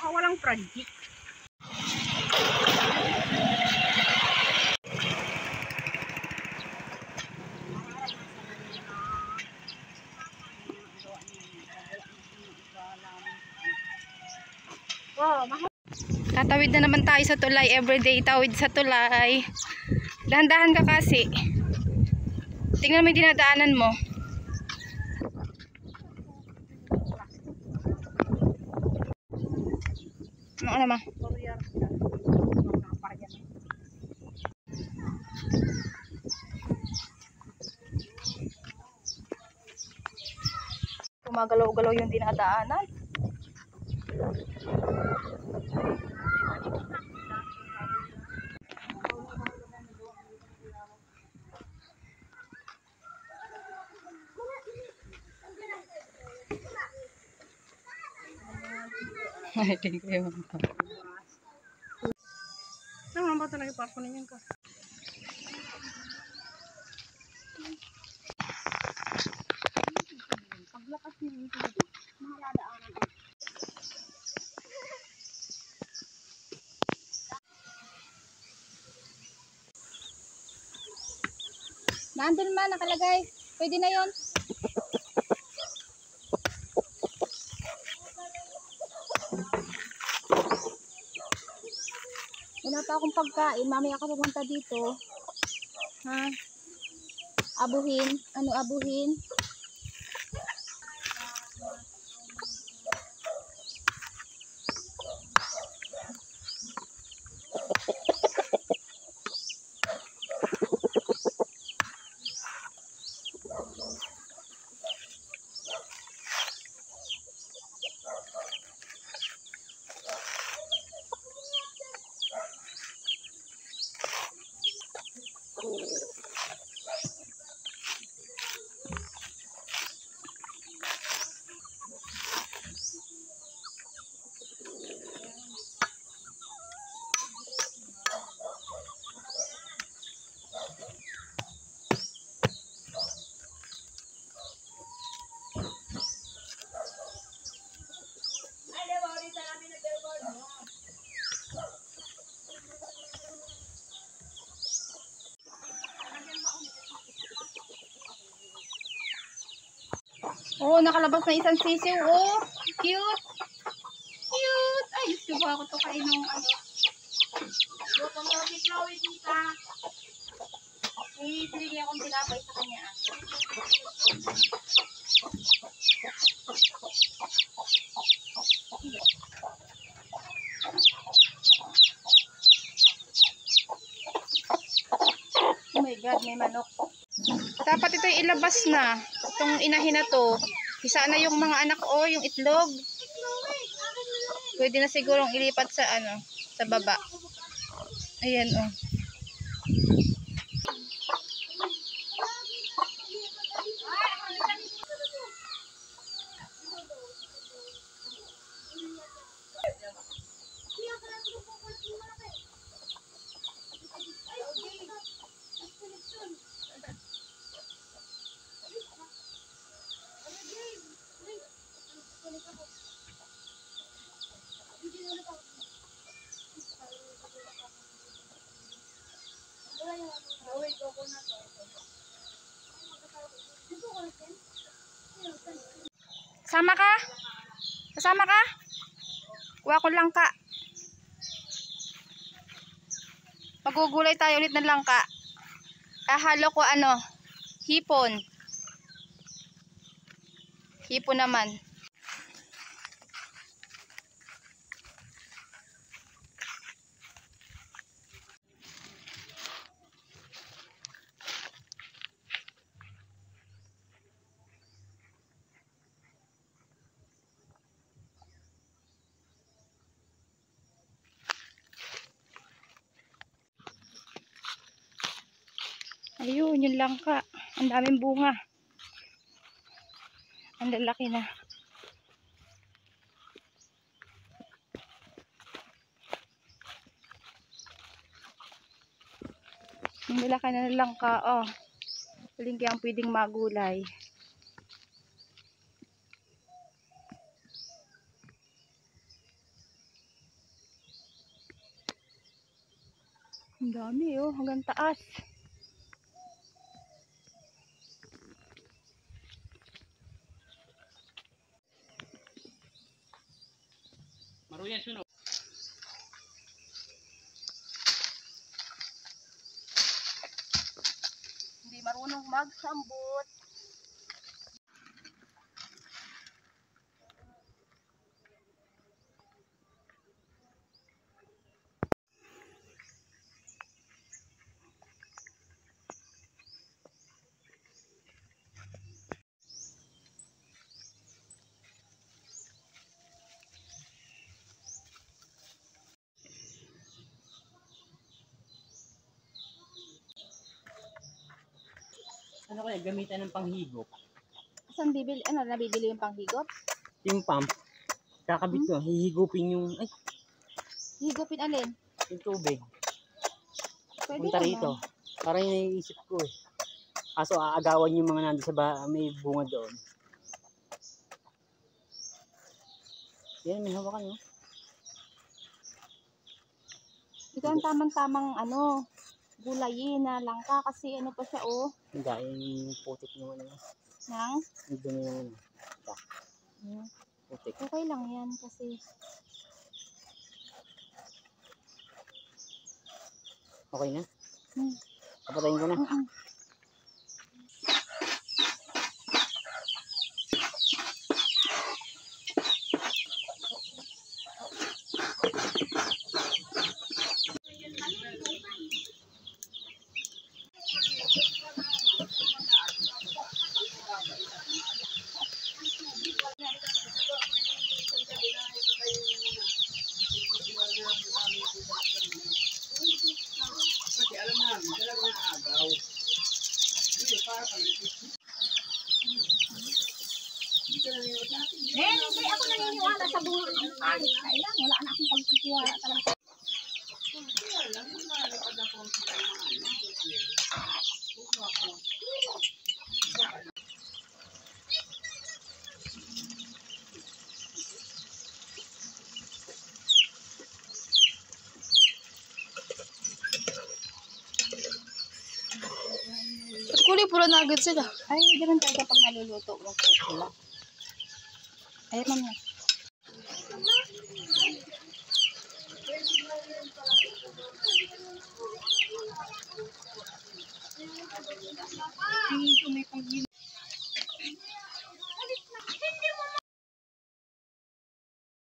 Baka walang project. Oh, tatawid na naman tayo sa tulay. Everyday tawid sa tulay. Dahan-dahan ka kasi. Tingnan mo yung dinadaanan mo. Ano naman? Gumagalaw-galaw yung dinadaanan. Thank you. Ano ba talaga parko ninyo ka? Paglakas niyo yung tubig, mahaladaanan. Nandun man, nakalagay. Pwede na yon. Wala pa akong pagkain. Mamaya ka pumunta dito. Ha? Abuhin. Ano abuhin? Oh, nakalabas na isang sisiw. Oh, cute. Cute. Ay, gusto ko ako to kain ng ano. Lutong daw si Chloe, tita. Bili niya akong tinapay sa kanya. Oh my God, may manok. Dapat ito ilabas na. Itong inahin na to. Isa na yung mga anak yung itlog. Pwede na sigurong ilipat sa ano, sa baba. Ayan Sama ka? Kasama ka? Kuha ko langka. Magugulay tayo ulit ng langka. Halo ko ano? Hipon. Hipon naman. Ayun, yung langka. Ang daming bunga. Ang lalaki na. Ang lalaki na ng langka. Oh, huling kaya ang pwedeng magulay. Ang dami oh, hanggang taas. Maruya suno. Hindi marunong magsambot. Ano kaya gamitan ng panghigop? Saan bibili? Ano, nabibili yung panghigop? Yung pump. Kakabit ko, hihigupin yung, ay, Higupin alin? yung tubig. Pwede Punta naman. rito. Parang yung naiisip ko eh. Kaso aagawan yung mga nandun sa may bunga doon. Yan, may hawakan no? Ito ang tamang-tamang ano, gulayin na langka kasi ano pa siya oh. Hindi, yung putik naman ano. Nang? Yung dumi naman. Ito, putik. Okay lang yan kasi Okay na? hmm. Papatayin ko na. Hindi ako naniniwala sa bunga ng kahit kailan. Wala na akong pagtitiwala talaga. Kulay pula na agad sila. Ay, ganun talaga pag naluluto. Huwag po pula. Ay, mami. Tingin ko may pag